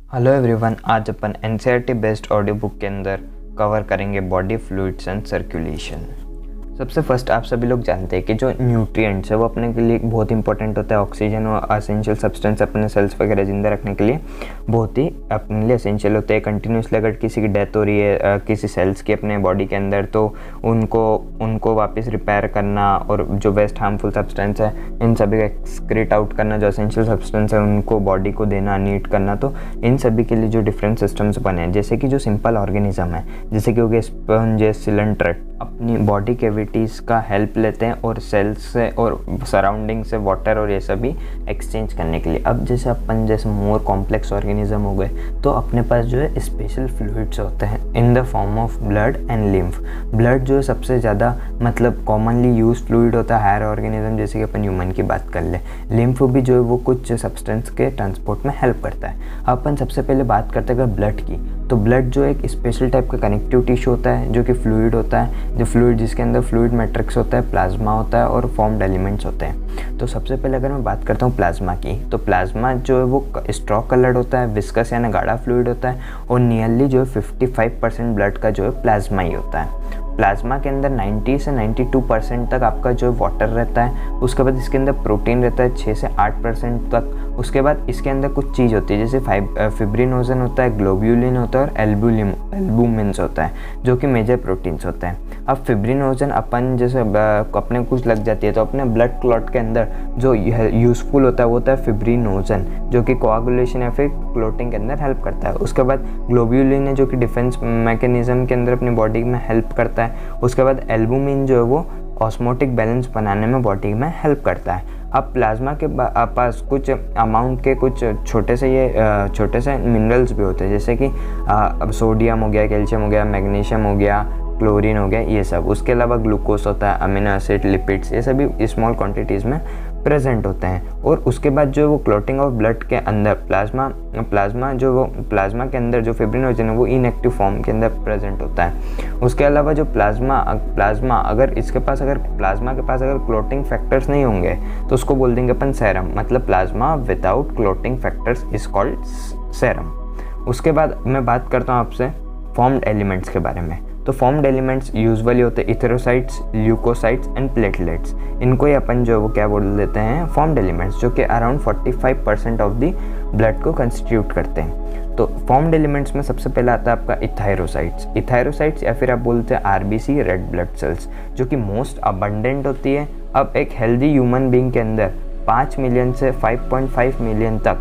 Hello everyone, आज अपन NCERT based audio book के अंदर कवर करेंगे बॉडी फ्लूइड्स एंड सर्कुलेशन। सबसे फर्स्ट आप सभी लोग जानते हैं कि जो न्यूट्रिएंट्स है वो अपने के लिए बहुत इंपॉर्टेंट होता है। ऑक्सीजन और एसेंशियल सब्सटेंस अपने सेल्स वगैरह जिंदा रखने के लिए बहुत ही अपने लिए एसेंशियल होते हैं। कंटिन्यूसली अगर किसी की डेथ हो रही है किसी सेल्स की अपने बॉडी के अंदर, तो उनको वापस रिपेयर करना और जो वेस्ट हार्मफुल सब्सटेंस है इन सभी का एक्सक्रीट आउट करना, जो एसेंशियल सब्सटेंस है उनको बॉडी को देना, नीट करना, तो इन सभी के लिए जो डिफरेंट सिस्टम्स बने हैं, जैसे कि जो सिंपल ऑर्गेनिज्म है जैसे कि हो गया स्पंज, सिलेंट्रेट, अपनी बॉडी कैविटीज़ का हेल्प लेते हैं और सेल्स से और सराउंडिंग से वाटर और ये सभी एक्सचेंज करने के लिए। अब जैसे अपन जैसे मोर कॉम्प्लेक्स ऑर्गेनिज्म हो गए तो अपने पास जो है स्पेशल फ्लूइड्स होते हैं in the form of blood and lymph. Blood जो है सबसे ज़्यादा मतलब कॉमनली यूज फ्लूइड होता है हायर ऑर्गेनिज्म, जैसे कि अपन ह्यूमन की बात कर ले। लिम्फ भी जो है वो कुछ सब्सटेंस के ट्रांसपोर्ट में हेल्प करता है। अपन सबसे पहले बात करते हैं अगर ब्लड की, तो ब्लड जो एक स्पेशल टाइप का कनेक्टिव टिश्यू होता है जो कि फ्लूइड होता है, जो फ्लूइड जिसके अंदर फ्लूइड मैट्रिक्स होता है, प्लाज्मा होता है और फॉर्म्ड एलिमेंट्स होते हैं। तो सबसे पहले अगर मैं बात करता हूँ प्लाज्मा की, तो प्लाज्मा जो है वो स्ट्रॉ कलर्ड होता है, विस्कस यानी गाढ़ा फ्लूइड होता है और नियरली जो है 55% ब्लड का जो है प्लाज्मा ही होता है। प्लाज्मा के अंदर 90 से 92% तक आपका जो वाटर रहता है। उसके बाद इसके अंदर प्रोटीन रहता है 6 से 8% तक। उसके बाद इसके अंदर कुछ चीज़ होती है जैसे फिब्रिनोजन होता है, ग्लोब्यूलिन होता है और एल्बुमिन्स होता है जो कि मेजर प्रोटीन्स होते हैं। अब फिब्रिनोजन अपन जैसे अपने कुछ लग जाती है तो अपने ब्लड क्लॉट के अंदर जो यूज़फुल होता है वो होता है फिब्रिनोजन, जो कि कोआगुलेशन या फिर क्लॉटिंग के अंदर हेल्प करता है। उसके बाद ग्लोब्यूलिन है जो कि डिफेंस मैकेनिज्म के अंदर अपनी बॉडी में हेल्प करता है। उसके बाद एल्बुमिन जो है वो ऑस्मोटिक बैलेंस बनाने में बॉडी में हेल्प करता है। अब प्लाज्मा के पास कुछ अमाउंट के कुछ छोटे से मिनरल्स भी होते हैं, जैसे कि अब सोडियम हो गया, कैल्शियम हो गया, मैग्नीशियम हो गया, क्लोरीन हो गया, ये सब। उसके अलावा ग्लूकोज होता है, अमीनो एसिड, लिपिड्स, ये सभी स्मॉल क्वांटिटीज़ में प्रेजेंट होते हैं। और उसके बाद जो वो क्लॉटिंग ऑफ ब्लड के अंदर प्लाज्मा के अंदर जो फिब्रिनोजन है वो इनएक्टिव फॉर्म के अंदर प्रेजेंट होता है। उसके अलावा जो प्लाज्मा अगर प्लाज्मा के पास अगर क्लॉटिंग फैक्टर्स नहीं होंगे तो उसको बोल देंगे अपन सेरम, मतलब plasma without clotting factors is called serum. उसके बाद मैं बात करता हूँ आपसे फॉर्म्ड एलिमेंट्स के बारे में। तो फॉर्म्ड एलिमेंट्स यूजुअली होते हैं इथेरोसाइट्स, ल्यूकोसाइट्स एंड प्लेटलेट्स। इनको ही अपन जो है वो क्या बोल देते हैं, फॉर्म्ड एलिमेंट्स, जो कि अराउंड 45% ऑफ द ब्लड को कंस्टिट्यूट करते हैं। तो फॉर्म्ड एलिमेंट्स में सबसे पहला आता है आपका इथायरोसाइट्स या फिर आप बोलते हैं आरबीसी, रेड ब्लड सेल्स, जो कि मोस्ट अबंडेंट होती है। अब एक हेल्दी ह्यूमन बींग के अंदर 5 मिलियन से 5.5 मिलियन तक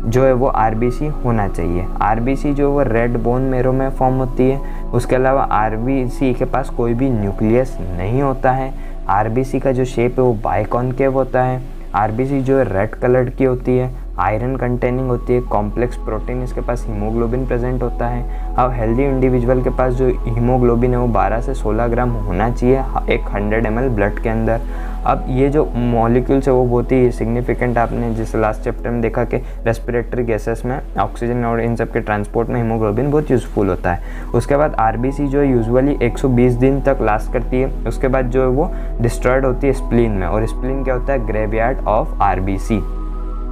जो है वो आरबीसी होना चाहिए। आरबीसी जो है वो रेड बोन मेरो में फॉर्म होती है। उसके अलावा आरबीसी के पास कोई भी न्यूक्लियस नहीं होता है। आरबीसी का जो शेप है वो बाइकॉनकेव होता है। आरबीसी जो है रेड कलर की होती है, आयरन कंटेनिंग होती है, कॉम्प्लेक्स प्रोटीन इसके पास हीमोग्लोबिन प्रेजेंट होता है। अब हेल्दी इंडिविजुअल के पास जो हीमोग्लोबिन है वो 12 से 16 ग्राम होना चाहिए एक 100 ml ब्लड के अंदर। अब ये जो मॉलिक्यूल्स है वो बहुत ही सिग्निफिकेंट, आपने जिस लास्ट चैप्टर में देखा कि रेस्पिरेटरी गैसेस में ऑक्सीजन और इन सब के ट्रांसपोर्ट में हीमोग्लोबिन बहुत यूज़फुल होता है। उसके बाद आरबीसी जो है यूजुअली 120 दिन तक लास्ट करती है। उसके बाद जो है वो डिस्ट्रॉयड होती है स्प्लीन में, और स्प्लीन क्या होता है, ग्रेवयार्ड ऑफ आरबीसी।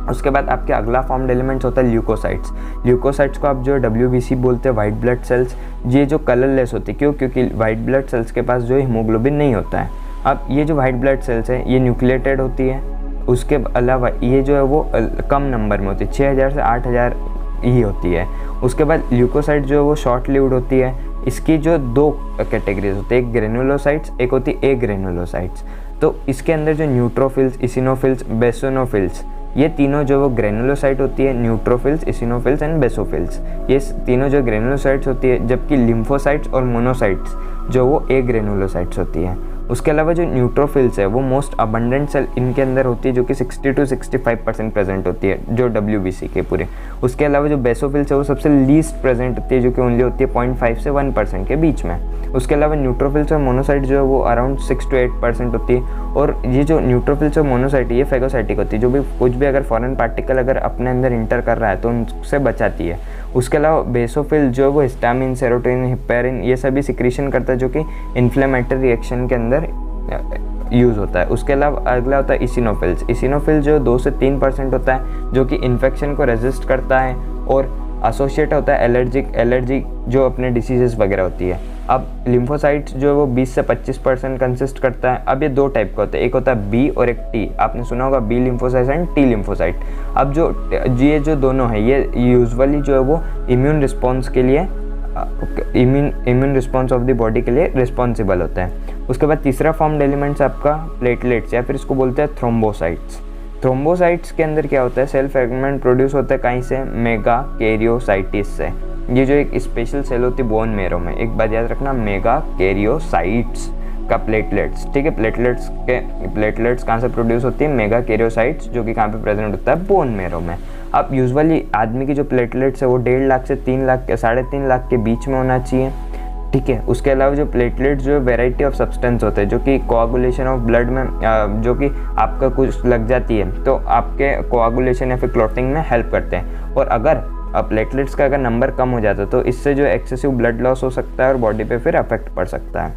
उसके बाद आपके अगला फॉर्म्ड एलिमेंट्स होता है ल्यूकोसाइट्स को आप जो डब्ल्यूबीसी बोलते हैं, वाइट ब्लड सेल्स। ये जो कलरलेस होती है, क्योंकि वाइट ब्लड सेल्स के पास जो है हीमोग्लोबिन नहीं होता है। अब ये जो वाइट ब्लड सेल्स है ये न्यूक्लिएटेड होती है। उसके अलावा ये जो है वो कम नंबर में होती है, 6000 से 8000 ही होती है। उसके बाद ल्यूकोसाइट जो है वो शॉर्ट लिव्ड होती है। इसकी जो 2 कैटेगरीज होती है, एक ग्रेनुलोसाइट्स, एक होती है एग्रेनुलोसाइट्स। तो इसके अंदर जो न्यूट्रोफिल्स, इसिनोफिल्स, बेसोनोफिल्स, ये तीनों जो वो ग्रेनुलोसाइट होती है, न्यूट्रोफिल्स, इसिनोफिल्स एंड बेसोफिल्स, ये तीनों जो ग्रेनुलोसाइट्स होती है, जबकि लिम्फोसाइट्स और मोनोसाइट्स जो वो एग्रेनुलोसाइट्स होती है। उसके अलावा जो न्यूट्रोफिल्स है वो मोस्ट अबंडेंट सेल इनके अंदर होती है, जो कि 60 to 65% प्रेजेंट होती है जो डब्ल्यूबीसी के पूरे। उसके अलावा जो बेसोफिल्स है वो सबसे लीस्ट प्रेजेंट होती है, जो कि ओनली होती है 0.5 से 1% के बीच में। उसके अलावा न्यूट्रोफिल्स और मोनोसाइट जो है वो अराउंड 6 to 8% होती है। और ये जो न्यूट्रोफिल्स और मोनोसाइट ये फैगोसाइटिक होती है, जो भी कुछ भी अगर फॉरेन पार्टिकल अगर अपने अंदर इंटर कर रहा है तो उनसे बचाती है। उसके अलावा बेसोफिल जो है वो हिस्टामिन, सेरोटोनिन, हिपेरिन ये सभी सिक्रीशन करता है, जो कि इन्फ्लेमेटरी रिएक्शन के अंदर यूज़ होता है। उसके अलावा अगला होता है इसिनोफिल्स जो 2 से 3% होता है, जो कि इन्फेक्शन को रेजिस्ट करता है और एसोसिएट होता है एलर्जी जो अपने डिसीजेस वगैरह होती है। अब लिम्फोसाइट्स जो है वो 20 से 25% कंसिस्ट करता है। अब ये दो टाइप का होता है, एक होता है बी और एक टी। आपने सुना होगा B lymphocyte and T lymphocyte. अब ये जो दोनों है ये यूजुअली जो है वो इम्यून रिस्पॉन्स के लिए immune response of the body के लिए रिस्पॉन्सिबल होते हैं। उसके बाद तीसरा फॉर्म्ड एलिमेंट्स आपका प्लेटलेट्स या फिर इसको बोलते हैं थ्रोम्बोसाइट्स। थ्रोम्बोसाइट्स के अंदर क्या होता है, सेल फ्रेगमेंट प्रोड्यूस होता है कहीं से, मेगा कैरियोसाइटिस से। ये जो एक स्पेशल सेल होती है बोन मेरो में, एक बात याद रखना, मेगा कैरियोसाइट्स का प्लेटलेट्स, ठीक है। प्लेटलेट्स कहाँ से प्रोड्यूस होती है, मेगा कैरियोसाइट्स, जो कि कहाँ पे प्रेजेंट होता है, बोन मेरो में। अब यूजुअली आदमी की जो प्लेटलेट्स है वो 1.5 लाख से 3 लाख 3.5 लाख के बीच में होना चाहिए, ठीक है। उसके अलावा जो प्लेटलेट्स जो वेराइटी ऑफ सब्सटेंस होते हैं जो कि कोआगुलेशन ऑफ ब्लड में जो कि आपका कुछ लग जाती है तो आपके कोआगुलेशन या फिर क्लॉटिंग में हेल्प करते हैं। और अगर प्लेटलेट्स का अगर नंबर कम हो जाता है तो इससे जो एक्सेसिव ब्लड लॉस हो सकता है और बॉडी पे फिर अफेक्ट पड़ सकता है।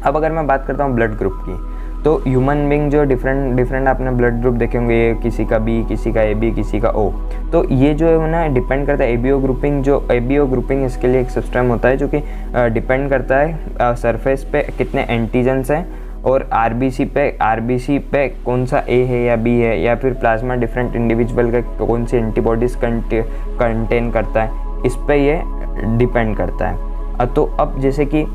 अब अगर मैं बात करता हूँ ब्लड ग्रुप की, तो ह्यूमन बीइंग जो डिफरेंट आपने ब्लड ग्रुप देखे होंगे, ये किसी का बी, किसी का AB, किसी का O। तो ये जो है ना डिपेंड करता है ABO ग्रुपिंग इसके लिए एक सिस्टम होता है जो कि डिपेंड करता है सरफेस पे कितने एंटीजन्स हैं और आरबीसी पे कौन सा A है या B है, या फिर प्लाज्मा डिफरेंट इंडिविजुअल का कौन सी एंटीबॉडीज कंटेन करता है, इस पे ये डिपेंड करता है। तो अब जैसे कि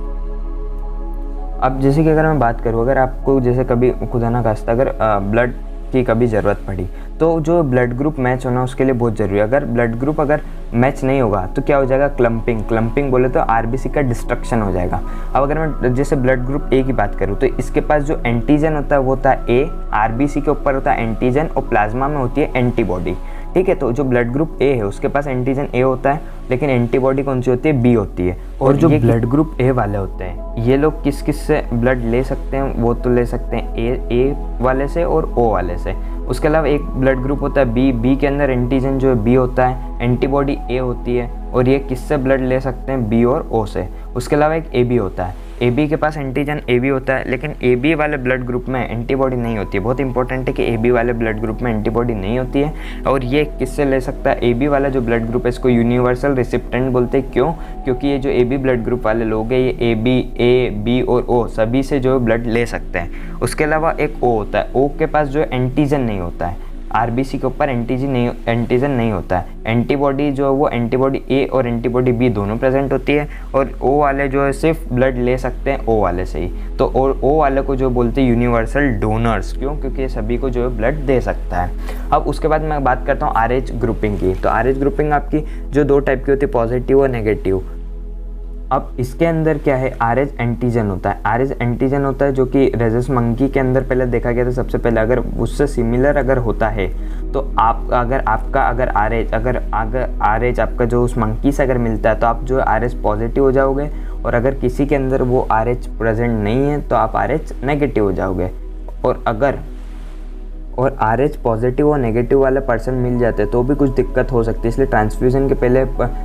अगर मैं बात करूँ, अगर आपको जैसे कभी खुदा ना खास्ता अगर ब्लड की कभी ज़रूरत पड़ी तो जो ब्लड ग्रुप मैच होना उसके लिए बहुत ज़रूरी है। अगर ब्लड ग्रुप अगर मैच नहीं होगा तो क्या हो जाएगा, क्लम्पिंग बोले तो आरबीसी का डिस्ट्रक्शन हो जाएगा। अब अगर मैं जैसे ब्लड ग्रुप A की बात करूँ तो इसके पास जो एंटीजन होता है वो होता है A, आरबीसी के ऊपर होता है एंटीजन और प्लाज्मा में होती है एंटीबॉडी, ठीक है। तो जो ब्लड ग्रुप A है उसके पास एंटीजन A होता है लेकिन एंटीबॉडी कौन सी होती है, B होती है। और जो ब्लड ग्रुप A वाले होते हैं ये लोग किस से ब्लड ले सकते हैं, वो तो ले सकते हैं A वाले से और O वाले से। उसके अलावा एक ब्लड ग्रुप होता है B के अंदर एंटीजन जो है B होता है, एंटीबॉडी A होती है, और ये किससे ब्लड ले सकते हैं, B और O से। उसके अलावा एक AB होता है, AB के पास एंटीजन AB होता है लेकिन AB वाले ब्लड ग्रुप में एंटीबॉडी नहीं होती है। बहुत इंपॉर्टेंट है कि AB वाले ब्लड ग्रुप में एंटीबॉडी नहीं होती है। और ये किससे ले सकता है, AB वाला जो ब्लड ग्रुप है इसको यूनिवर्सल रिसिप्टेंट बोलते हैं। क्यों, क्योंकि ये जो AB ब्लड ग्रुप वाले लोग हैं ये A, B और O सभी से जो ब्लड ले सकते हैं। उसके अलावा एक O होता है, O के पास जो एंटीजन नहीं होता है, आरबीसी के ऊपर एंटीजन नहीं होता है। एंटीबॉडी जो है वो एंटीबॉडी A और एंटीबॉडी B दोनों प्रेजेंट होती है, और O वाले जो है सिर्फ ब्लड ले सकते हैं O वाले से ही। तो और O वाले को जो बोलते हैं यूनिवर्सल डोनर्स। क्यों, क्योंकि ये सभी को जो है ब्लड दे सकता है। अब उसके बाद मैं बात करता हूँ RH ग्रुपिंग की। तो RH ग्रुपिंग आपकी जो 2 टाइप की होती है, पॉजिटिव और नेगेटिव। अब इसके अंदर क्या है, RH एंटीजन होता है। RH एंटीजन होता है जो कि रेजस मंकी के अंदर पहले देखा गया था सबसे पहले। अगर उससे सिमिलर अगर होता है तो अगर RH आपका जो उस मंकी से अगर मिलता है तो आप जो RH पॉजिटिव हो जाओगे, और अगर किसी के अंदर वो RH प्रेजेंट नहीं है तो आप RH नेगेटिव हो जाओगे। और RH पॉजिटिव और नेगेटिव वाले पर्सन मिल जाते हैं तो भी कुछ दिक्कत हो सकती है। इसलिए ट्रांसफ्यूज़न के पहले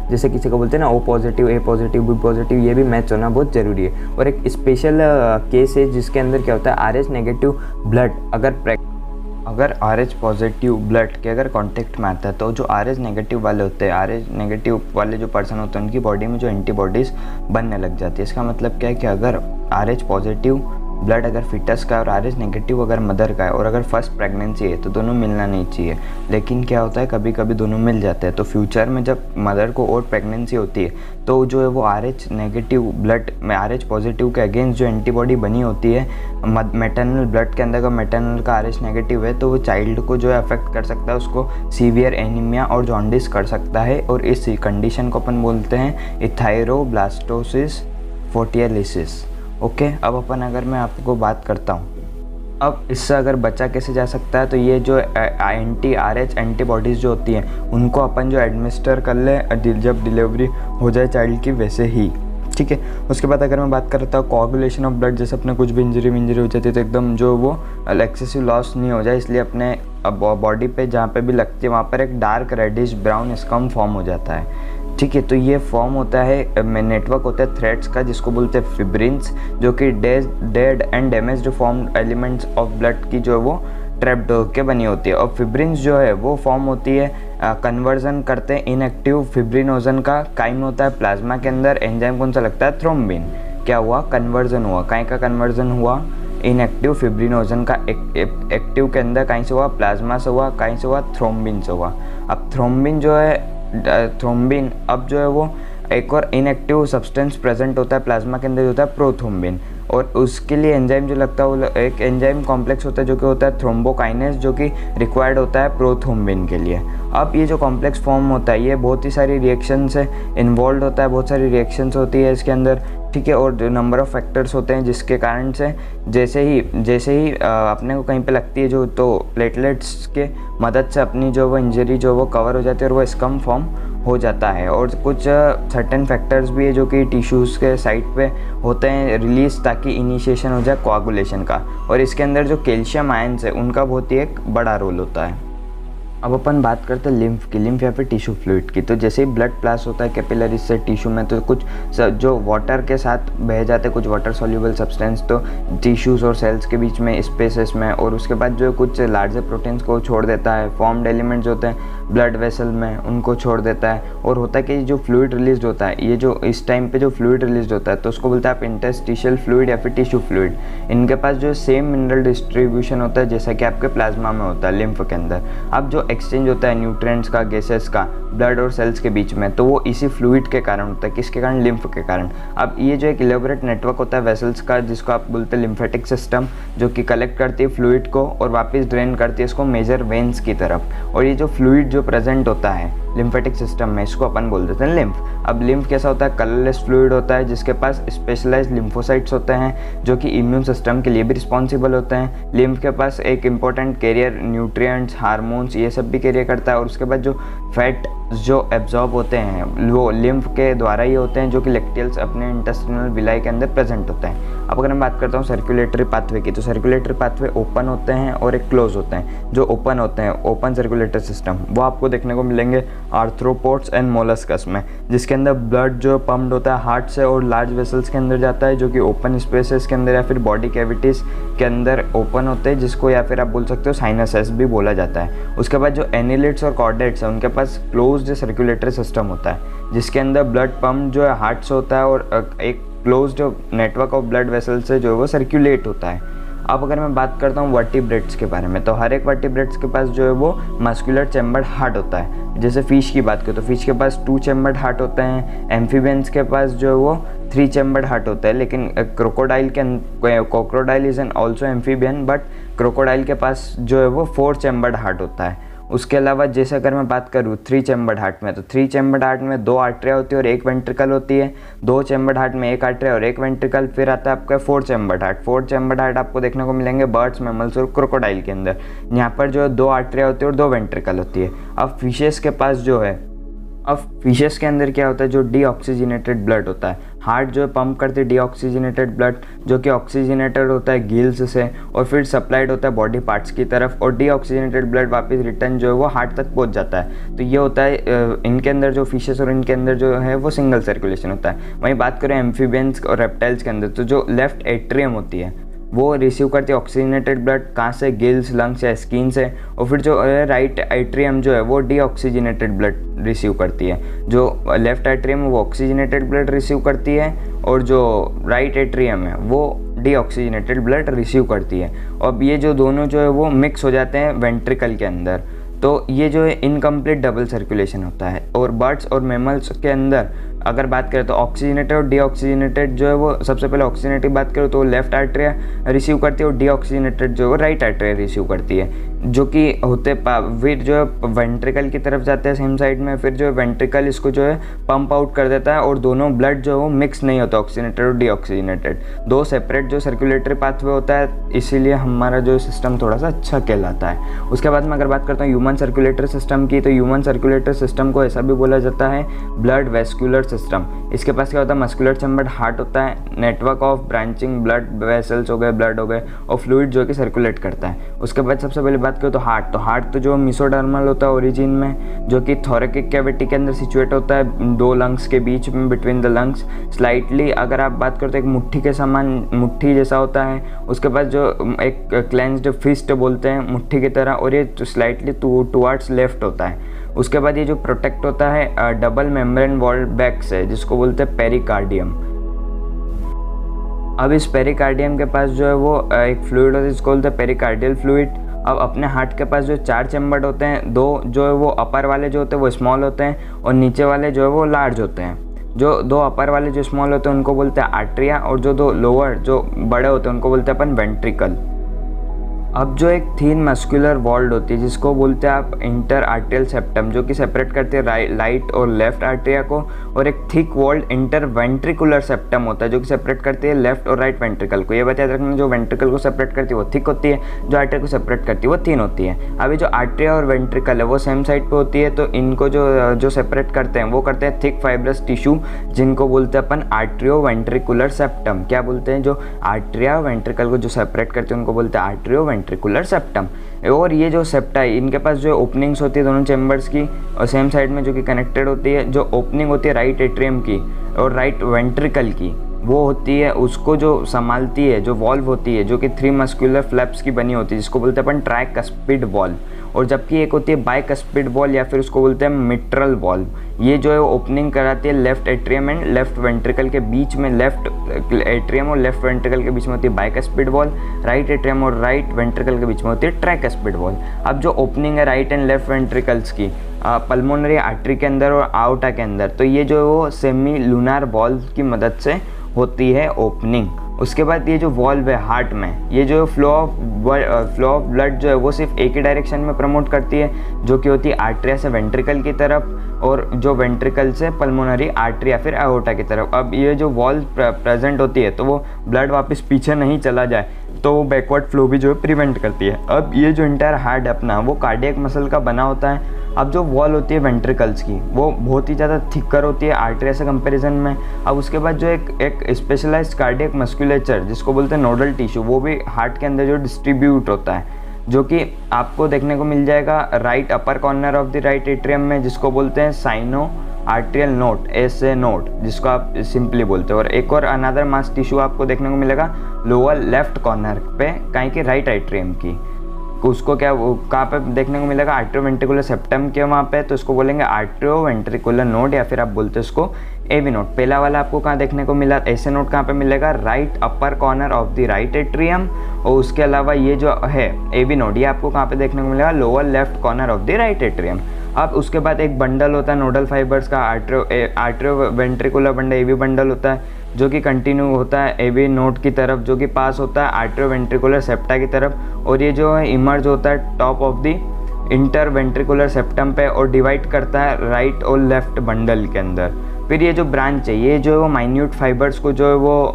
जैसे किसी को बोलते हैं ना O positive, A positive, B positive, ये भी मैच होना बहुत ज़रूरी है। और एक स्पेशल केस है जिसके अंदर क्या होता है, RH नेगेटिव ब्लड अगर RH पॉजिटिव ब्लड के अगर कांटेक्ट में आता है तो जो RH नेगेटिव वाले होते हैं, RH नेगेटिव वाले जो पर्सन होते हैं उनकी बॉडी में जो एंटीबॉडीज़ बनने लग जाती है। इसका मतलब क्या है कि अगर RH पॉजिटिव ब्लड अगर फिटस का और RH नेगेटिव अगर मदर का है और अगर फर्स्ट प्रेगनेंसी है तो दोनों मिलना नहीं चाहिए। लेकिन क्या होता है, कभी कभी दोनों मिल जाते हैं। तो फ्यूचर में जब मदर को और प्रेगनेंसी होती है तो जो है वो RH नेगेटिव ब्लड में RH पॉजिटिव के अगेंस्ट जो एंटीबॉडी बनी होती है मैटरनल ब्लड के अंदर का, मैटरनल का RH नेगेटिव है तो वो चाइल्ड को जो है अफेक्ट कर सकता है, उसको सीवियर एनीमिया और जॉन्डिस कर सकता है। और इस कंडीशन को अपन बोलते हैं इथायरोब्लास्टोसिस फोर्टियलिसिस। ओके, अब अपन अगर मैं आपको बात करता हूँ अब इससे अगर बचा कैसे जा सकता है, तो ये जो RH एंटीबॉडीज़ जो होती हैं उनको अपन जो एडमिनिस्टर कर ले जब डिलीवरी हो जाए चाइल्ड की, वैसे ही, ठीक है। उसके बाद अगर मैं बात करता हूँ कोआगुलेशन ऑफ ब्लड, जैसे अपने कुछ भी इंजरी हो जाती है तो एकदम जो वो एक्सेसिव लॉस नहीं हो जाए, इसलिए अपने बॉडी पे जहाँ पे भी लगती है वहाँ पर एक dark reddish brown scum form हो जाता है, ठीक है। तो ये फॉर्म होता है नेटवर्क होता है थ्रेड्स का जिसको बोलते हैं फिब्रिन्स, जो कि dead and damaged form elements of blood की जो है वो ट्रैप्ड होकर बनी होती है। और फिब्रिन्स जो है वो फॉर्म होती है, कन्वर्जन करते हैं इनएक्टिव फिब्रिनोजन का, काइम होता है प्लाज्मा के अंदर। एंजाइम कौन सा लगता है? थ्रोम्बिन। क्या हुआ? कन्वर्जन हुआ। कहीं का कन्वर्जन हुआ? इनएक्टिव फिब्रिनोजन का एक्टिव के अंदर। कहीं से हुआ? प्लाज्मा से हुआ। कहीं से हुआ? थ्रोम्बिन से हुआ। अब थ्रोम्बिन जो है, थ्रोम्बिन अब जो है वो एक और इनएक्टिव सब्सटेंस प्रेजेंट होता है प्लाज्मा के अंदर, जो होता है प्रोथ्रोम्बिन। और उसके लिए एंजाइम जो लगता है वो एक एंजाइम कॉम्प्लेक्स होता है जो कि होता है थ्रोम्बोकाइनेस, जो कि रिक्वायर्ड होता है प्रोथ्रोम्बिन के लिए। अब ये जो कॉम्प्लेक्स फॉर्म होता है ये बहुत ही सारी रिएक्शन से इन्वॉल्व होता है, बहुत सारी रिएक्शंस होती है इसके अंदर, ठीक है। और नंबर ऑफ फैक्टर्स होते हैं जिसके कारण से जैसे ही अपने को कहीं पे लगती है जो, तो प्लेटलेट्स के मदद से अपनी जो वो इंजरी जो वो कवर हो जाती है और वो स्कम फॉर्म हो जाता है। और कुछ सर्टेन फैक्टर्स भी है जो कि टिश्यूज़ के साइड पे होते हैं रिलीज, ताकि इनिशिएशन हो जाए कोआगुलेशन का। और इसके अंदर जो कैल्शियम आयंस है उनका बहुत ही एक बड़ा रोल होता है। अब अपन बात करते हैं लिम्फ की, लिम्फ या फिर टिश्यू फ्लूइड की। तो जैसे ही ब्लड पास होता है कैपिलरीज से टिश्यू में, तो कुछ जो वाटर के साथ बह जाते हैं, कुछ वाटर सॉल्युबल सब्सटेंस, तो टिश्यूज़ और सेल्स के बीच में स्पेसेस में, और उसके बाद जो कुछ लार्जर प्रोटीन्स को छोड़ देता है। फॉर्म्ड एलिमेंट्स होते हैं ब्लड वेसल में, उनको छोड़ देता है। और होता है कि जो फ्लूइड रिलीज होता है, ये जो इस टाइम पे जो फ्लूइड रिलीज होता है तो उसको बोलते हैं आप इंटरस्टिशियल फ्लूइड या फिर टिश्यू फ्लूइड। इनके पास जो सेम मिनरल डिस्ट्रीब्यूशन होता है जैसा कि आपके प्लाज्मा में होता है लिम्फ के अंदर। अब जो एक्सचेंज होता है न्यूट्रिएंट्स का, गैसेस का ब्लड और सेल्स के बीच में, तो वो इसी फ्लूइड के कारण होता है। किसके कारण? लिम्फ के कारण। अब ये जो एक इलेबोरेट नेटवर्क होता है वेसल्स का, जिसको आप बोलते हैं लिम्फेटिक सिस्टम, जो कि कलेक्ट करती है फ्लूइड को और वापस ड्रेन करती है इसको मेजर वेन्स की तरफ। और ये जो फ्लूइड जो प्रेजेंट होता है लिम्फेटिक सिस्टम में, इसको अपन बोल देते हैं लिम्फ। अब लिम्फ कैसा होता है? कलरलेस फ्लूइड होता है जिसके पास स्पेशलाइज्ड लिम्फोसाइट्स होते हैं जो कि इम्यून सिस्टम के लिए भी रिस्पॉन्सिबल होते हैं। लिम्फ के पास एक इंपॉर्टेंट कैरियर न्यूट्रिएंट्स, हार्मोन्स, ये सब भी कैरियर करता है। और उसके बाद जो फैट जो एब्जॉर्ब होते हैं वो लिम्फ के द्वारा ही होते हैं, जो कि लेक्टियल्स अपने इंटेस्टिनल विलाई के अंदर प्रेजेंट होते हैं। अब अगर मैं बात करता हूँ सर्कुलेटरी पाथवे की, तो सर्कुलेटरी पाथवे ओपन होते हैं और एक क्लोज होते हैं। जो ओपन होते हैं, ओपन सर्कुलेटरी सिस्टम, वो आपको देखने को मिलेंगे आर्थ्रोपोड्स एंड मोलस्कस में, जिसके अंदर ब्लड जो पंप्ड होता है हार्ट से और लार्ज वेसल्स के अंदर जाता है, जो कि ओपन स्पेसेस के अंदर या फिर बॉडी कैविटीज़ के अंदर ओपन होते हैं, जिसको या फिर आप बोल सकते हो साइनसेस भी बोला जाता है। उसके बाद जो एनिलेट्स और कॉर्डेट्स हैं उनके पास क्लोज्ड सर्कुलेटरी सिस्टम होता है, जिसके अंदर ब्लड पंप जो है हार्ट से होता है और एक closed network of blood vessel से जो है वो सर्कुलेट होता है। अब अगर मैं बात करता हूँ वर्टिब्रेट्स के बारे में, तो हर एक वर्टिब्रेट्स के पास जो है वो मस्कुलर चैम्बर्ड हार्ट होता है। जैसे फिश की बात करें तो फिश के पास 2 चैम्बर्ड हार्ट होते हैं। एम्फीबियंस के पास जो है वो 3 चैम्बर्ड हार्ट होता है। लेकिन crocodile is an also amphibian, but crocodile के पास जो है वो 4 चैम्बर्ड हार्ट होता है। उसके अलावा जैसे अगर मैं बात करूँ 3 चैम्बर्ड हार्ट में, तो 3 चैम्बर्ड हार्ट में 2 आर्टरिया होती है और 1 वेंट्रिकल होती है। 2 चैम्बर्ड हार्ट में 1 आर्टरिया और 1 वेंट्रिकल। फिर आता है आपका 4 चैम्बर्ड हार्ट। 4 चैम्बर्ड हार्ट आपको देखने को मिलेंगे बर्ड्स, मैमल्स और क्रोकोडाइल के अंदर। यहाँ पर जो 2 आर्टरिया होती है और 2 वेंट्रिकल होती है। अब फिशेस के पास जो है, अब फिशेस के अंदर क्या होता है, जो डीऑक्सीजनेटेड ब्लड होता है। हार्ट जो है पंप करती है डीऑक्सीजनेटेड ब्लड, जो कि ऑक्सीजनेटेड होता है गिल्स से और फिर सप्लाइड होता है बॉडी पार्ट्स की तरफ, और डीऑक्सीजनेटेड ब्लड वापस रिटर्न जो है वो हार्ट तक पहुंच जाता है। तो ये होता है इनके अंदर जो फिशेस और इनके अंदर जो है वो सिंगल सर्कुलेशन होता है। वहीं बात करें एम्फीबियंस और रेप्टाइल्स के अंदर, तो जो लेफ्ट एट्रियम होती है वो रिसीव करती है ऑक्सीजनेटेड ब्लड, कहाँ से? गिल्स, लंग्स या स्किन से। और फिर जो राइट एट्रियम जो है वो डीऑक्सीजनेटेड ब्लड रिसीव करती है। जो लेफ्ट एट्रियम है वो ऑक्सीजनेटेड ब्लड रिसीव करती है और जो राइट एट्रियम है वो डीऑक्सीजनेटेड ब्लड रिसीव करती है। अब ये जो दोनों जो है वो मिक्स हो जाते हैं वेंट्रिकल के अंदर। तो ये जो है इनकम्प्लीट डबल सर्कुलेशन होता है। और बर्ड्स और मैमल्स के अंदर अगर बात करें तो ऑक्सीजनेटेड और डीऑक्सीजनेटेड जो है वो, सबसे पहले ऑक्सीजनेटेड बात करो तो लेफ्ट आर्टरिया रिसीव करती है और डीऑक्सीजनेटेड जो है राइट आर्टरिया रिसीव करती है, जो कि होते फिर जो है वेंट्रिकल की तरफ जाते हैं सेम साइड में। फिर जो है वेंट्रिकल इसको जो है पंप आउट कर देता है और दोनों ब्लड जो है वो मिक्स नहीं होता, ऑक्सीजनेटेड और डीऑक्सीजनेटेड, 2 सेपरेट जो सर्कुलेटरी पाथवे होता है। इसीलिए हमारा जो सिस्टम थोड़ा सा अच्छा कहलाता है। उसके बाद मैं अगर बात करता हूँ ह्यूमन सर्कुलेटरी सिस्टम की, तो ह्यूमन सर्कुलेटरी सिस्टम को ऐसा भी बोला जाता है ब्लड वेस्कुलर सिस्टम, इसके पास क्या होता है, मस्कुलर चैम्बर्ड हार्ट होता है, network of branching blood vessels हो गए, ब्लड हो गए और फ्लूइड जो कि सर्कुलेट करता है। उसके बाद सबसे पहले बात करें तो हार्ट तो जो मेसोडर्मल होता है ओरिजिन में, जो कि थोरेकिक कैविटी के अंदर सिचुएट होता है, 2 लंग्स के बीच में, बिटवीन द लंग्स स्लाइटली। अगर आप बात करें तो एक मुट्ठी के समान, मुट्ठी जैसा होता है। उसके बाद जो एक क्लेंस्ड फिस्ट बोलते हैं मुट्ठी की तरह, और ये स्लाइटली टुवर्ड्स लेफ्ट होता है। उसके बाद ये जो प्रोटेक्ट होता है डबल मेम्ब्रेन वॉल बैक से, जिसको बोलते हैं पेरिकार्डियम। अब इस पेरिकार्डियम के पास जो है वो एक फ्लूइड होता है जिसको बोलते हैं पेरिकार्डियल फ्लूइड। अब अपने हार्ट के पास जो 4 चैम्बर होते हैं, 2 जो है वो अपर वाले जो होते हैं वो स्मॉल होते हैं और नीचे वाले जो है वो लार्ज होते हैं। जो 2 अपर वाले जो स्मॉल होते हैं उनको बोलते हैं आर्ट्रिया, और जो 2 लोअर जो बड़े होते हैं उनको बोलते हैं अपन वेंट्रिकल। अब जो एक थिन मस्कुलर वॉल्ड होती है जिसको बोलते हैं आप इंटर आर्टियल सेप्टम, जो कि सेपरेट करती है राइट और लेफ्ट आर्टेरिया को, और एक thick walled interventricular septum होता है जो कि सेपरेट करती है लेफ्ट और राइट वेंट्रिकल को। ये बात याद रखना, जो वेंट्रिकल को सेपरेट करती है वो थिक होती है, जो आर्टेरिया को सेपरेट करती है वो थिन होती है। अभी जो आर्टेरिया और वेंट्रिकल है वो सेम साइड पर होती है, तो इनको जो सेपरेट करते हैं वो करते हैं थिक फाइब्रस टिश्यू, जिनको बोलते हैं अपन आर्ट्रियो वेंट्रिकुलर सेप्टम। क्या बोलते हैं, जो आर्टेरिया वेंट्रिकल को जो सेपरेट करते हैं उनको बोलते हैं आर्ट्रियो वेंट्रिकुलर सेप्टम। और ये जो सेप्टा है इनके पास जो ओपनिंग्स होती है दोनों चैम्बर्स की, और सेम साइड में जो कि कनेक्टेड होती है, जो ओपनिंग होती है राइट एट्रियम की और राइट वेंट्रिकल की, वो होती है, उसको जो संभालती है जो वॉल्व होती है जो कि 3 मस्कुलर फ्लैप्स की बनी होती है, जिसको बोलते हैं अपन ट्राइकस्पिड वॉल्व। और जबकि एक होती है बाइकस्पिड वॉल्व या फिर उसको बोलते हैं मिट्रल वॉल्व। ये जो है ओपनिंग कराती है left atrium and left ventricle के बीच में, लेफ्ट एट्रियम और लेफ्ट वेंट्रिकल के बीच में होती है बाइकस्पिड वॉल्व, राइट एट्रियम और राइट वेंट्रिकल के बीच में होती है ट्राइकस्पिड वॉल्व। अब जो ओपनिंग है राइट एंड लेफ्ट वेंट्रिकल्स की पल्मोनरी आर्टरी के अंदर और आउटा के अंदर, तो ये जो है वो सेमी लूनार वॉल्व की मदद से होती है ओपनिंग। उसके बाद ये जो वॉल्व है हार्ट में, ये जो फ्लो ऑफ ब्लड जो है वो सिर्फ एक ही डायरेक्शन में प्रमोट करती है, जो कि होती है आर्टरिया से वेंट्रिकल की तरफ, और जो वेंट्रिकल से पल्मोनरी आर्टरी या फिर आयोटा की तरफ। अब ये जो वॉल्व प्रेजेंट होती है तो वो ब्लड वापस पीछे नहीं चला जाए, तो वो बैकवर्ड फ्लो भी जो है प्रिवेंट करती है। अब ये जो इंटायर हार्ट अपना वो कार्डियक मसल का बना होता है। अब जो वॉल होती है वेंट्रिकल्स की वो बहुत ही ज़्यादा थिकर होती है आर्टरिया से कंपैरिजन में। अब उसके बाद जो एक स्पेशलाइज्ड कार्डियक मस्कुलेचर जिसको बोलते हैं नोडल टिश्यू, वो भी हार्ट के अंदर जो डिस्ट्रीब्यूट होता है, जो कि आपको देखने को मिल जाएगा right upper corner of the right atrium में, जिसको बोलते हैं sino arterial node, SA node जिसको आप सिंपली बोलते हो। और एक और अनदर मास टिश्यू आपको देखने को मिलेगा लोअर लेफ्ट कॉर्नर पे, कहीं के राइट एट्रियम की, उसको क्या कहाँ पे देखने को मिलेगा, आर्ट्रियो वेंट्रिकुलर सेप्टम के वहाँ पे, तो इसको बोलेंगे आर्ट्रियो वेंट्रिकुलर नोड या फिर आप बोलते हैं इसको AB नोड। पहला वाला आपको कहाँ देखने को मिला, SA नोड कहाँ पे मिलेगा, right upper corner of the right atrium. और उसके अलावा ये जो है AB नोड, ये आपको कहाँ पे देखने को मिलेगा, lower left corner of the right atrium. अब उसके बाद एक बंडल होता है नोडल फाइबर्स का, atrio ventricular bundle, AB bundle होता है, जो कि कंटिन्यू होता है AB नोड की तरफ, जो कि पास होता है आर्ट्रियो वेंट्रिकुलर सेप्टा की तरफ, और ये जो है इमर्ज होता है top of the inter ventricular septum पे और डिवाइड करता है राइट और लेफ्ट बंडल के अंदर। फिर ये जो ब्रांच है ये जो है वो माइन्यूट फाइबर्स को जो है वो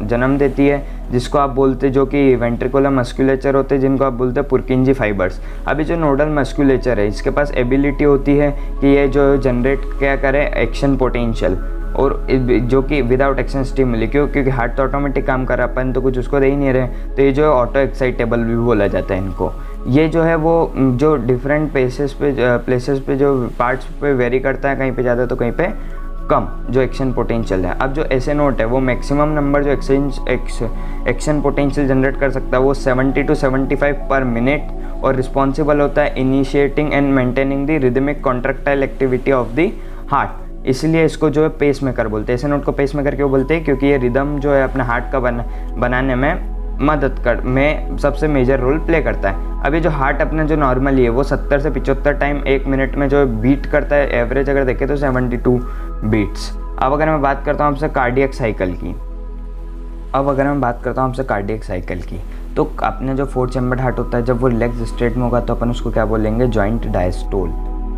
जन्म देती है, जिसको आप बोलते हैं, जो कि वेंट्रिकुलर मस्कुलेचर होते हैं, जिनको आप बोलते हैं पुरकिंजी फाइबर्स। अभी जो नोडल मस्कुलेचर है इसके पास एबिलिटी होती है कि ये जो जनरेट क्या करे एक्शन पोटेंशियल, और जो कि विदाउट एक्शन स्टिमुली, क्योंकि हार्ट तो ऑटोमेटिक काम कर रहा है, अपन तो कुछ उसको दे ही नहीं रहे, तो ये जो है ऑटो एक्साइटेबल भी बोला जाता है इनको। ये जो है वो जो डिफरेंट प्लेसेस पे जो पार्ट्स पे वेरी करता है, कहीं पे ज़्यादा तो कहीं पे कम जो एक्शन पोटेंशियल है। अब जो SA नोट है वो मैक्सिमम नंबर जो एक्शन पोटेंशियल जनरेट कर सकता है वो 70 to 75 पर मिनट, और रिस्पॉन्सिबल होता है initiating and maintaining the rhythmic contractile activity of the heart. इसलिए इसको जो है पेस मेकर बोलते हैं। SA नोट को पेस मेकर क्यों बोलते हैं, क्योंकि ये रिदम जो है अपने हार्ट का बनाने में सबसे मेजर रोल प्ले करता है। अभी जो हार्ट अपना जो नॉर्मली है वो 70 से 75 टाइम 1 मिनट में जो बीट करता है, एवरेज अगर देखें तो 72 बीट्स। अब अगर मैं बात करता हूँ आपसे कार्डियक साइकिल की, तो अपने जो 4 चैम्बर्ड हार्ट होता है जब वो रिलैक्स स्टेट में होगा तो अपन उसको क्या बोलेंगे, joint diastole,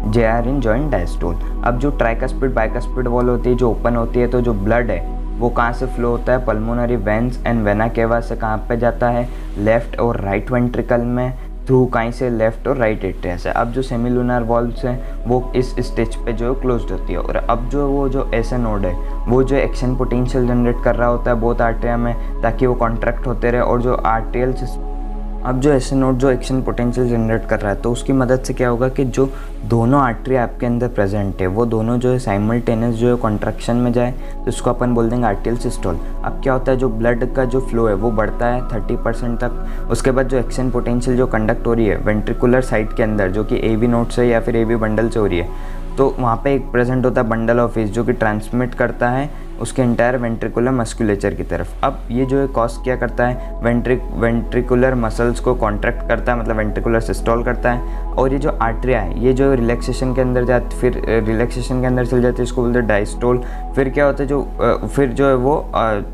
JR in joint diastole. अब जो ट्राइकस्पिड बाइकस्पिड वॉल होती है जो ओपन होती है, तो जो ब्लड है वो कहाँ से फ्लो होता है, pulmonary veins and vena cava से कहाँ पे जाता है, लेफ्ट और राइट वेंट्रिकल में, थ्रू कहीं से लेफ्ट और राइट एट्रिया से। अब जो सेमीलुनर वॉल्व्स हैं वो इस स्टेज पे जो है क्लोज्ड होती है, और अब जो वो जो ऐसा नोड है वो जो एक्शन पोटेंशियल जनरेट कर रहा होता है बोथ आर्टरिया में, ताकि वो कॉन्ट्रैक्ट होते रहे। और जो आर्टेरियल अब जो ऐसे नोड जो एक्शन पोटेंशियल जनरेट कर रहा है, तो उसकी मदद से क्या होगा कि जो दोनों आर्टरी आपके अंदर प्रेजेंट है वो दोनों जो है साइमल्टेनियस जो है कॉन्ट्रैक्शन में जाए, तो इसको अपन बोल देंगे आर्टेरियल सिस्टोल। अब क्या होता है, जो ब्लड का जो फ्लो है वो बढ़ता है 30% तक। उसके बाद जो एक्शन पोटेंशियल जो कंडक्ट हो रही है वेंट्रिकुलर साइड के अंदर, जो कि AV नोड से या फिर AV बंडल से हो रही है, तो वहाँ पे एक प्रेजेंट होता है बंडल ऑफ हिस जो कि ट्रांसमिट करता है उसके इंटायर वेंट्रिकुलर मस्कुलेचर की तरफ। अब ये जो है कॉज क्या करता है, वेंट्रिकुलर मसल्स को कॉन्ट्रैक्ट करता है, मतलब वेंट्रिकुलर सिस्टोल करता है। और ये जो आर्टरिया है ये जो रिलैक्सेशन के अंदर जाती, फिर रिलैक्सेशन के अंदर चल जाती है, इसको बोलते हैं डायस्टोल। फिर क्या होता है फिर जो है वो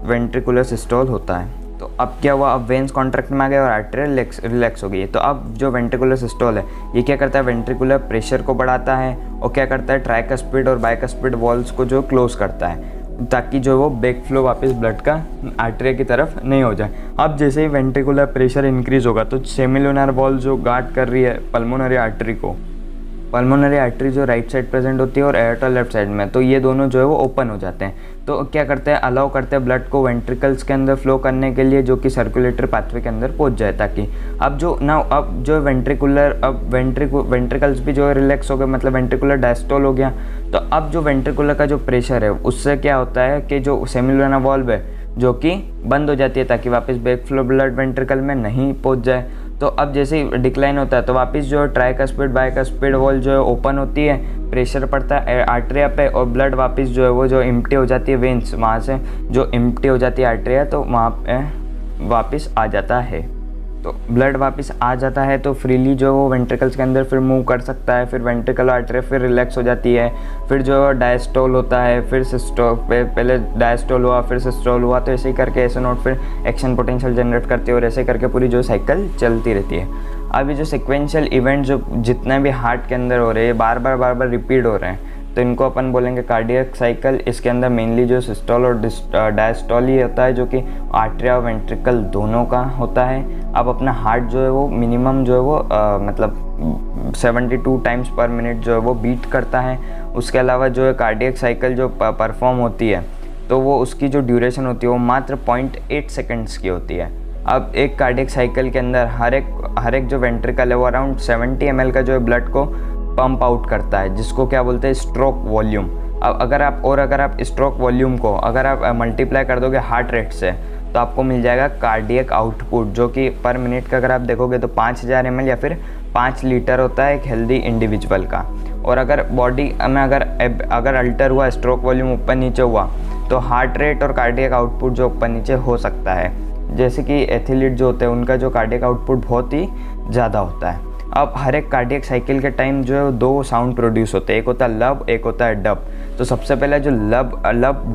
वेंट्रिकुलर सिस्टोल होता है। तो अब क्या हुआ, अब वेन्स कॉन्ट्रैक्ट में आ गए और आर्टरी रिलैक्स हो गई है। तो अब जो वेंट्रिकुलर सिस्टोल है ये क्या करता है, वेंट्रिकुलर प्रेशर को बढ़ाता है और क्या करता है, ट्राइकस्पिड और बाइकस्पिड वॉल्स को जो क्लोज करता है, ताकि जो वो बैक फ्लो वापस ब्लड का आर्टरी की तरफ नहीं हो जाए। अब जैसे ही वेंट्रिकुलर प्रेशर इंक्रीज होगा तो सेमिलुनर वॉल जो गार्ड कर रही है पल्मोनरी आर्टरी को, पल्मोनरी आर्टरी जो राइट साइड प्रेजेंट होती है और एयरटा लेफ्ट साइड में, तो ये दोनों जो है वो ओपन हो जाते हैं। तो क्या करते हैं, अलाउ करते हैं ब्लड को वेंट्रिकल्स के अंदर फ्लो करने के लिए, जो कि सर्कुलेटरी पाथवे के अंदर पहुंच जाए, ताकि अब जो वेंट्रिकल्स भी जो है रिलैक्स हो गए, मतलब वेंट्रिकुलर डायस्टोल हो गया। तो अब जो वेंट्रिकुलर का जो प्रेशर है उससे क्या होता है कि जो सेमिलुनर वॉल्व है जो कि बंद हो जाती है, ताकि वापस बैक फ्लो ब्लड वेंट्रिकल में नहीं पहुंच जाए। तो अब जैसे ही डिक्लाइन होता है तो वापस जो ट्राइकस्पिड बाइकस्पिड वॉल जो है ओपन होती है, प्रेशर पड़ता है आर्टरिया पे और ब्लड वापस जो है वो जो एम्प्टी हो जाती है वेन्स, वहाँ से जो एम्प्टी हो जाती है आर्टरिया, तो वहाँ पे वापस आ जाता है। तो ब्लड वापस आ जाता है तो फ्रीली जो वो वेंट्रिकल्स के अंदर फिर मूव कर सकता है। फिर वेंट्रिकल आर्टरी फिर रिलैक्स हो जाती है, फिर जो डायस्टोल होता है, फिर सिस्टोल, पहले डायस्टोल हुआ फिर सिस्टोल हुआ, तो ऐसे ही करके ऐसे नोट फिर एक्शन पोटेंशियल जनरेट करती है और ऐसे करके पूरी जो साइकिल चलती रहती है। अब ये जो सिक्वेंशियल इवेंट जो जितने भी हार्ट के अंदर हो रहे हैं बार बार रिपीट हो रहे हैं, तो इनको अपन बोलेंगे कार्डियक साइकिल। इसके अंदर मेनली जो सिस्टोल और डायस्टोल ही होता है, जो कि आर्टरिया और वेंट्रिकल दोनों का होता है। अब अपना हार्ट जो है वो मिनिमम जो है वो मतलब 72 टाइम्स पर मिनट जो है वो बीट करता है। उसके अलावा जो है कार्डियक साइकिल जो परफॉर्म होती है तो वो उसकी जो ड्यूरेशन होती है वो मात्र 0.8 सेकेंड्स की होती है। अब एक कार्डियक साइकिल के अंदर हर एक जो वेंट्रिकल है वो अराउंड 70 ml का जो है ब्लड को पंप आउट करता है, जिसको क्या बोलते हैं, स्ट्रोक वॉल्यूम। अब अगर आप स्ट्रोक वॉल्यूम को अगर आप मल्टीप्लाई कर दोगे हार्ट रेट से, तो आपको मिल जाएगा कार्डियक आउटपुट, जो कि पर मिनट का अगर आप देखोगे तो 5000 ml या फिर 5 लीटर होता है एक हेल्दी इंडिविजुअल का। और अगर बॉडी में अगर अल्टर हुआ, स्ट्रोक वॉल्यूम ऊपर नीचे हुआ, तो हार्ट रेट और कार्डियक आउटपुट जो ऊपर नीचे हो सकता है। जैसे कि एथलीट जो होते हैं उनका जो कार्डियक आउटपुट बहुत ही ज़्यादा होता है। अब हर एक कार्डियक साइकिल के टाइम जो है 2 साउंड प्रोड्यूस होते हैं, एक होता है लब, एक होता है डब। तो सबसे पहले जो लब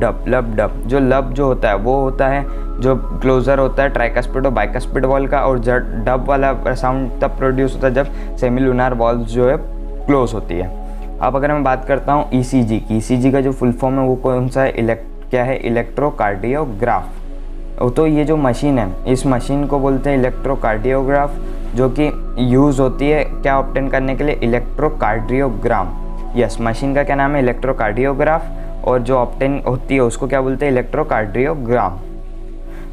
डब जो लब जो होता है वो होता है जो क्लोजर होता है ट्राइकस्पिड और बाइकस्पिड वॉल का, और डब वाला साउंड तब प्रोड्यूस होता है जब सेमिलुनर वॉल्व जो है क्लोज होती है। अब अगर मैं बात करता हूँ ECG की, ECG का जो फुल फॉर्म है वो कौन सा है, क्या है, इलेक्ट्रोकार्डियोग्राफ। तो ये जो मशीन है इस मशीन को बोलते हैं इलेक्ट्रोकार्डियोग्राफ, जो कि यूज़ होती है क्या ऑब्टेन करने के लिए, इलेक्ट्रोकार्डियोग्राम। यस, मशीन का क्या नाम है, इलेक्ट्रोकार्डियोग्राफ, और जो ऑब्टेन होती है उसको क्या बोलते हैं, इलेक्ट्रोकार्डियोग्राम।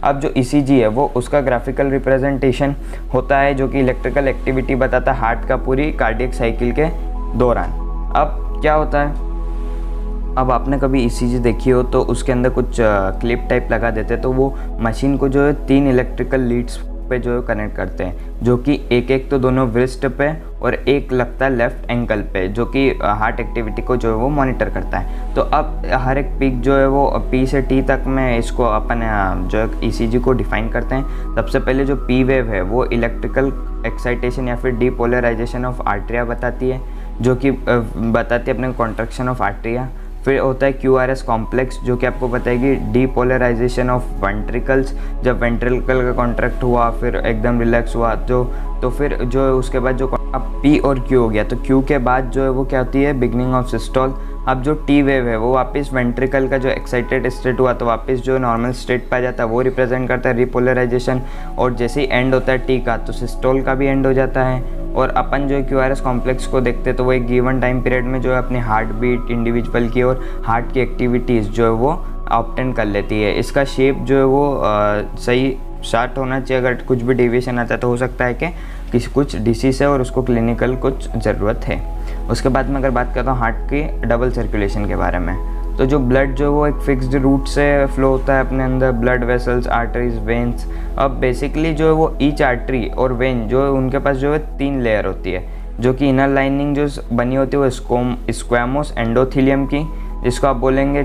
अब जो ECG है वो उसका ग्राफिकल रिप्रेजेंटेशन होता है, जो कि इलेक्ट्रिकल एक्टिविटी बताता है हार्ट का पूरी कार्डियक साइकिल के दौरान। अब क्या होता है, अब आपने कभी ECG देखी हो तो उसके अंदर कुछ क्लिप टाइप लगा देते हैं, तो वो मशीन को जो है 3 इलेक्ट्रिकल लीड्स पे जो है कनेक्ट करते हैं, जो कि एक तो दोनों व्रिस्ट पे और एक लगता है लेफ्ट एंकल पे, जो कि हार्ट एक्टिविटी को जो है वो मॉनिटर करता है। तो अब हर एक पीक जो है वो P से T तक में इसको अपन जो है ECG को डिफाइन करते हैं। सबसे पहले जो P वेव है वो इलेक्ट्रिकल एक्साइटेशन या फिर डीपोलराइजेशन ऑफ आर्टरिया बताती है, जो कि बताती है अपने कॉन्ट्रैक्शन ऑफ आर्टरिया। फिर होता है QRS कॉम्प्लेक्स, जो कि आपको बताएगी डीपोलराइजेशन ऑफ वेंट्रिकल्स, जब वेंट्रिकल का कॉन्ट्रैक्ट हुआ फिर एकदम रिलैक्स हुआ तो फिर जो है उसके बाद जो अब P और Q हो गया, तो Q के बाद जो है वो क्या होती है, बिगनिंग ऑफ सिस्टोल। अब जो टी वेव है वो वापस वेंट्रिकल का जो एक्साइटेड स्टेट हुआ तो वापस जो नॉर्मल स्टेट पे आ जाता है, वो रिप्रेजेंट करता है रिपोलराइजेशन। और जैसे ही एंड होता है टी का तो सिस्टोल का भी एंड हो जाता है। और अपन जो QRS कॉम्प्लेक्स को देखते हैं तो वो एक गिवन टाइम पीरियड में जो है अपनी हार्ट बीट इंडिविजुअल की और हार्ट की एक्टिविटीज़ जो है वो ऑब्टेन कर लेती है। इसका शेप जो है वो सही शार्ट होना चाहिए। अगर कुछ भी डेविएशन आता है तो हो सकता है कि किसी कुछ डिसीज़ है और उसको क्लिनिकल कुछ ज़रूरत है। उसके बाद में अगर बात करता हूँ हार्ट की डबल सर्कुलेशन के बारे में, तो जो ब्लड जो वो एक फिक्स्ड रूट से फ्लो होता है अपने अंदर, ब्लड वेसल्स, आर्टरीज, वेन्स। अब बेसिकली जो है वो ईच आर्टरी और वेन जो है उनके पास जो है 3 लेयर होती है, जो कि इनर लाइनिंग जो बनी होती है वो स्क्वैमोस एंडोथीलियम की, जिसको आप बोलेंगे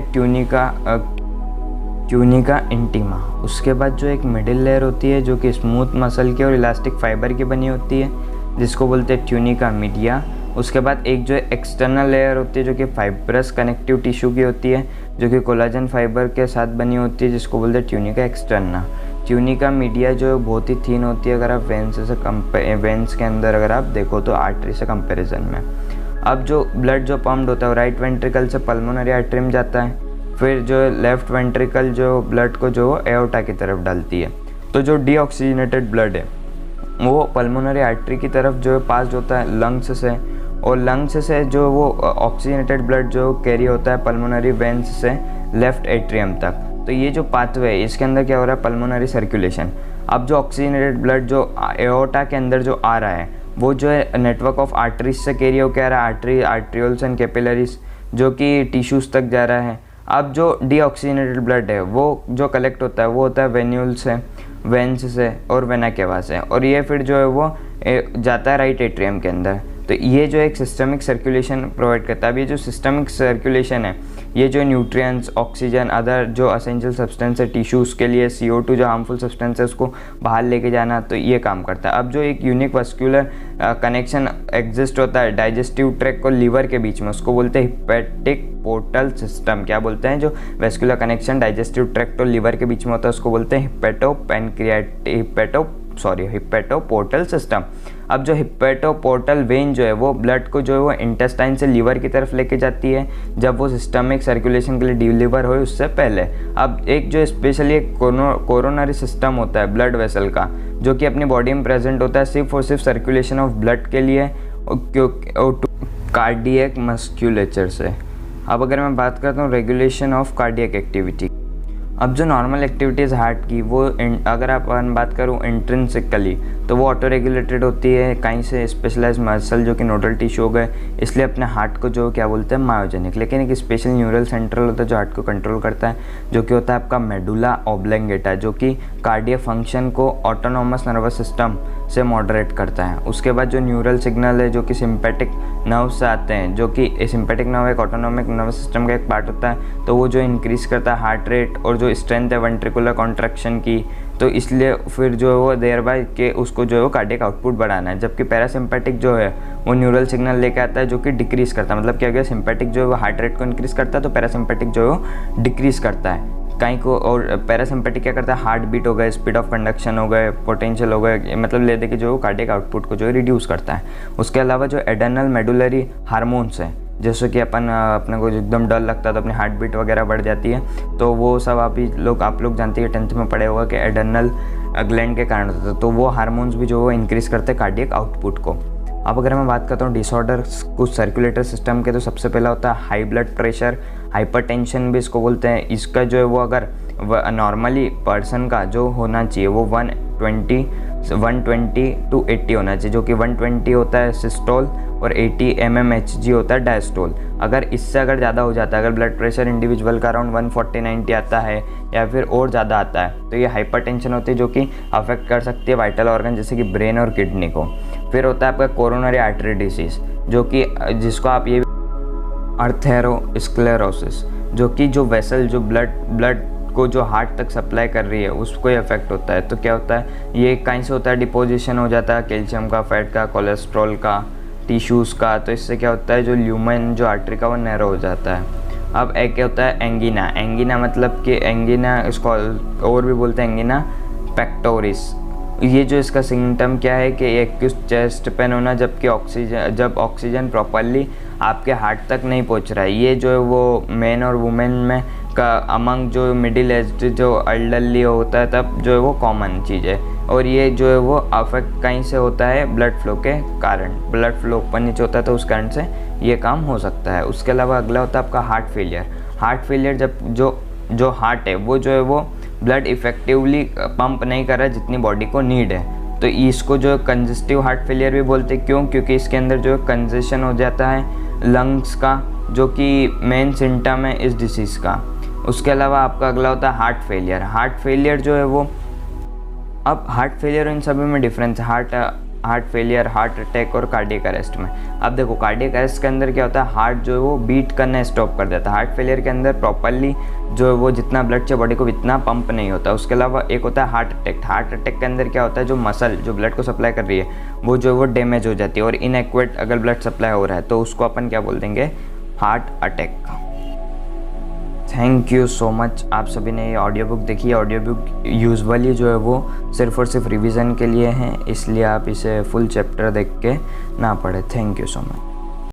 ट्यूनिका इंटीमा। उसके बाद जो एक मिडिल लेयर होती है जो कि स्मूथ मसल की और इलास्टिक फाइबर की बनी होती है, जिसको बोलते हैं ट्यूनिका मीडिया। उसके बाद एक जो एक्सटर्नल लेयर होती है जो कि फाइब्रस कनेक्टिव टिश्यू की होती है, जो कि कोलाजन फाइबर के साथ बनी होती है, जिसको बोलते हैं ट्यूनिका एक्सटर्ना। ट्यूनिका मीडिया जो है बहुत ही थीन होती है अगर आप वेन्स के अंदर अगर आप देखो तो आर्टरी से कंपेरिजन में। अब जो ब्लड जो पम्प्ड होता है राइट वेंट्रिकल से पल्मोनरी आर्टरी में जाता है, फिर जो लेफ्ट वेंट्रिकल जो ब्लड को जो एओर्टा की तरफ डालती है। तो जो डीऑक्सीजनेटेड ब्लड है वो पल्मोनरी आर्टरी की तरफ जो पास होता है लंग्स से, और लंग्स से जो वो ऑक्सीजनेटेड ब्लड जो कैरी होता है पल्मोनरी वेन्स से लेफ्ट एट्रियम तक। तो ये जो पाथवे है इसके अंदर क्या हो रहा है, पल्मोनरी सर्कुलेशन। अब जो ऑक्सीजनेटेड ब्लड जो एओर्टा के अंदर जो आ रहा है वो जो है नेटवर्क ऑफ आर्टरीज से कैरी हो के आ रहा है, आर्ट्रियोल्स एंड कैपिलरीज, जो कि टिश्यूज़ तक जा रहा है। अब जो डीऑक्सीजनेटेड ब्लड है वो जो कलेक्ट होता है वो होता है वेन्यूल से, वेन्स से और वेना केवा से, और ये फिर जो है वो जाता है राइट एट्रियम के अंदर। तो ये जो एक सिस्टमिक सर्कुलेशन प्रोवाइड करता है। अब ये जो सिस्टमिक सर्कुलेशन है ये जो न्यूट्रिएंट्स, ऑक्सीजन, अदर जो असेंशियल सब्सटेंस है टिश्यूज़ के लिए, CO2 जो हार्मफुल सब्सटेंस है उसको बाहर लेके जाना, तो ये काम करता है। अब जो एक यूनिक वस्कुलर कनेक्शन एग्जिस्ट होता है डाइजेस्टिव ट्रैक्ट और लीवर के बीच में, उसको बोलते हैं हिपैटिक पोर्टल सिस्टम। क्या बोलते हैं, जो वेस्कुलर कनेक्शन डाइजेस्टिव ट्रैक्ट और लीवर के बीच में होता है उसको बोलते हैं हिपैटोपोर्टल सिस्टम। अब जो हिपैटोपोर्टल वेन जो है वो ब्लड को जो है वो इंटेस्टाइन से लीवर की तरफ लेके जाती है जब वो सिस्टमिक सर्कुलेशन के लिए डिलीवर हो उससे पहले। अब एक जो स्पेशली एक कोरोनरी सिस्टम होता है ब्लड वेसल का, जो कि अपनी बॉडी में प्रेजेंट होता है सिर्फ और सिर्फ सर्कुलेशन ऑफ ब्लड के लिए, कार्डियक मस्क्यूलेचर से। अब अगर मैं बात करता हूँ रेगुलेशन ऑफ कार्डियक एक्टिविटी, अब जो नॉर्मल एक्टिविटीज़ हार्ट की वो अगर आप बात करूँ इंट्रिंसिकली तो वो ऑटो रेगुलेटेड होती है कहीं से स्पेशलाइज मसल जो कि नोडल टिश्यू हो गए, इसलिए अपने हार्ट को जो क्या बोलते हैं मायोजेनिक। लेकिन एक स्पेशल न्यूरल सेंट्रल होता है जो हार्ट को कंट्रोल करता है, जो कि होता है आपका मेडुला ऑब्लेंगेटा, जो कि कार्डियक फंक्शन को ऑटोनोमस नर्वस सिस्टम से मॉडरेट करता है। उसके बाद जो न्यूरल सिग्नल है जो कि सिंपैथिक नर्व से आते हैं, जो कि सिंपैथिक नर्व एक ऑटोनोमिक नर्वस सिस्टम का एक पार्ट होता है, तो वो जो इंक्रीज़ करता है हार्ट रेट और जो स्ट्रेंथ है वेंट्रिकुलर कॉन्ट्रैक्शन की, तो इसलिए फिर जो है वो देर बाय के उसको जो है वो कार्डियक आउटपुट बढ़ाना है। जबकि पैरासिम्पैथिक जो है वो न्यूरल सिग्नल लेके आता है जो कि डिक्रीज़ करता है। मतलब क्या गया, सिंपैथिक जो है वो हार्ट रेट को इंक्रीज़ करता है तो पैरासिम्पैथिक जो है वो डिक्रीज़ करता है कहीं को। और पैरासिम्पैथिक क्या करता है, हार्ट बीट हो गए, स्पीड ऑफ कंडक्शन हो गए, पोटेंशियल हो गए, मतलब ले दे के जो कार्डियक आउटपुट को जो है रिड्यूस करता है। उसके अलावा जो एडर्नल मेडुलरी हार्मोन्स है, जैसे कि अपने को एकदम डर लगता है तो अपनी हार्ट बीट वगैरह बढ़ जाती है, तो वो सब आप लोग जानते हैं 10th में पढ़े होगा कि एडर्नल ग्लैंड के कारण होता है, तो वो हार्मोन्स भी जो है इंक्रीज़ करते हैं कार्डियक आउटपुट को। अब अगर मैं बात करता हूँ डिसऑर्डर्स कुछ सर्कुलेटरी सिस्टम के, तो सबसे पहला होता है हाई ब्लड प्रेशर, हाइपरटेंशन भी इसको बोलते हैं। इसका जो है वो अगर नॉर्मली पर्सन का जो होना चाहिए वो 120 to 80 होना चाहिए, जो कि 120 होता है सिस्टोल और 80 mmHg होता है डायस्टोल। अगर इससे अगर ज़्यादा हो जाता है, अगर ब्लड प्रेशर इंडिविजुअल का अराउंड 140-90 आता है या फिर और ज़्यादा आता है, तो ये हाइपरटेंशन होती है जो कि अफेक्ट कर सकती है वाइटल ऑर्गन जैसे कि ब्रेन और किडनी को। फिर होता है आपका कोरोनरी आर्टरी डिसीज़, जो कि जिसको आप ये अर्थेरोस्क्लेरोसिस, जो कि जो वेसल जो ब्लड को जो हार्ट तक सप्लाई कर रही है उसको इफेक्ट होता है। तो क्या होता है, ये कहीं से होता है, डिपोजिशन हो जाता है कैल्शियम का, फैट का, कोलेस्ट्रॉल का, टिश्यूज़ का, तो इससे क्या होता है जो ल्यूमेन जो आर्टरी का वो नैरो हो जाता है। अब एक क्या होता है एंगीना मतलब कि एंगीना इसको और भी बोलते हैं एंगीना पेक्टोरिस। ये जो इसका सिम्टम क्या है कि एक्यूट चेस्ट पेन होना जब ऑक्सीजन प्रॉपरली आपके हार्ट तक नहीं पहुंच रहा है। ये जो है वो मेन और वुमेन में का अमंग जो मिडिल एज जो एल्डरली होता है तब जो है वो कॉमन चीज़ है। और ये जो है वो अफेक्ट कहीं से होता है ब्लड फ्लो के कारण, ब्लड फ्लो ऊपर नीचे होता है तो उस कारण से ये काम हो सकता है। उसके अलावा अगला होता है आपका हार्ट फेलियर। हार्ट फेलियर जब जो हार्ट है वो जो है वो ब्लड इफेक्टिवली पंप नहीं कर रहा है जितनी बॉडी को नीड है, तो इसको जो कंजेस्टिव हार्ट फेलियर भी बोलते हैं। क्यों? क्योंकि इसके अंदर जो है कंजेशन हो जाता है लंग्स का, जो कि मेन सिम्टम है इस डिसीज़ का। उसके अलावा आपका अगला होता है हार्ट फेलियर। हार्ट फेलियर जो है वो, अब हार्ट फेलियर इन सभी में डिफरेंस है, हार्ट फेलियर, हार्ट अटैक और कार्डियक अरेस्ट में। अब देखो कार्डियक अरेस्ट के अंदर क्या होता है, हार्ट जो है वो बीट करना स्टॉप कर देता है। हार्ट फेलियर के अंदर प्रॉपरली जो है वो जितना ब्लड चाहिए बॉडी को इतना पंप नहीं होता। उसके अलावा एक होता है हार्ट अटैक। हार्ट अटैक के अंदर क्या होता है, जो मसल जो ब्लड को सप्लाई कर रही है वो जो है वो डैमेज हो जाती है और इनएक्वेट अगर ब्लड सप्लाई हो रहा है तो उसको अपन क्या बोल देंगे, heart attack. Thank you so much. आप सभी ने ये ऑडियो बुक देखी। ऑडियो बुक यूजुअली जो है वो सिर्फ और सिर्फ रिवीजन के लिए हैं, इसलिए आप इसे फुल चैप्टर देख के ना पढ़े। Thank you so much.